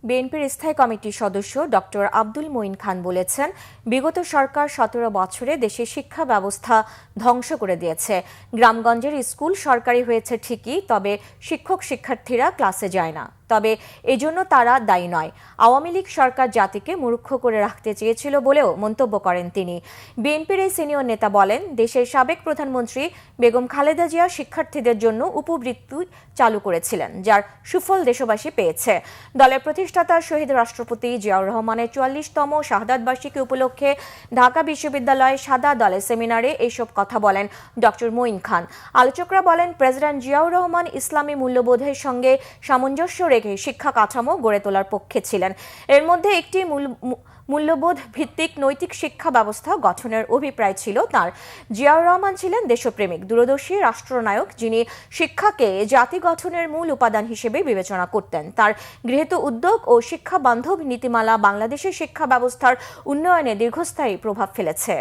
বিএনপির স্থায়ী কমিটির সদস্য ডক্টর আব্দুল মঈন খান বলেছেন, বিগত সরকার 17 বছরে দেশের শিক্ষা ব্যবস্থা ধ্বংস করে দিয়েছে। গ্রামগঞ্জের স্কুল সরকারি হয়েছে ঠিকই, তবে শিক্ষক শিক্ষার্থীরা ক্লাসে যায় না। তবে এজন্য তারা দায়ী নয়। আওয়ামী লীগ সরকার জাতিকে মূর্খ করে রাখতে চেয়েছিল বলেও মন্তব্য করেন তিনি। বিএনপির এই সিনিয়র নেতা বলেন, দেশের সাবেক প্রধানমন্ত্রী বেগম খালেদা জিয়া শিক্ষার্থীদের জন্য উপবৃত্তি চালু করেছিলেন, যার সুফল দেশবাসী পেয়েছে। দলের প্রতিষ্ঠাতা শহীদ রাষ্ট্রপতি জিয়াউর রহমানের 44তম শাহাদাত বার্ষিকী উপলক্ষে ঢাকা বিশ্ববিদ্যালয়ে সাদা দলের সেমিনারে এইসব কথা বলেন ডক্টর মঈন খান। আলোচকরা বলেন, প্রেসিডেন্ট জিয়াউর রহমান ইসলামী মূল্যবোধের সঙ্গে সামঞ্জস্য রেখে শিক্ষা কাঠামো গড়ে তোলার পক্ষে ছিলেন। এর মধ্যে একটি মূল্যবোধ ভিত্তিক নৈতিক শিক্ষা ব্যবস্থা গঠনের অভিপ্রায় ছিল তার। জিয়াউর রহমান ছিলেন দেশপ্রেমিক, দূরদর্শী রাষ্ট্রনায়ক, যিনি শিক্ষাকে জাতি গঠনের মূল উপাদান হিসেবে বিবেচনা করতেন। তার গৃহীত উদ্যোগ ও শিক্ষা বান্ধব নীতিমালা বাংলাদেশের শিক্ষা ব্যবস্থার উন্নয়নে দীর্ঘস্থায়ী প্রভাব ফেলেছে।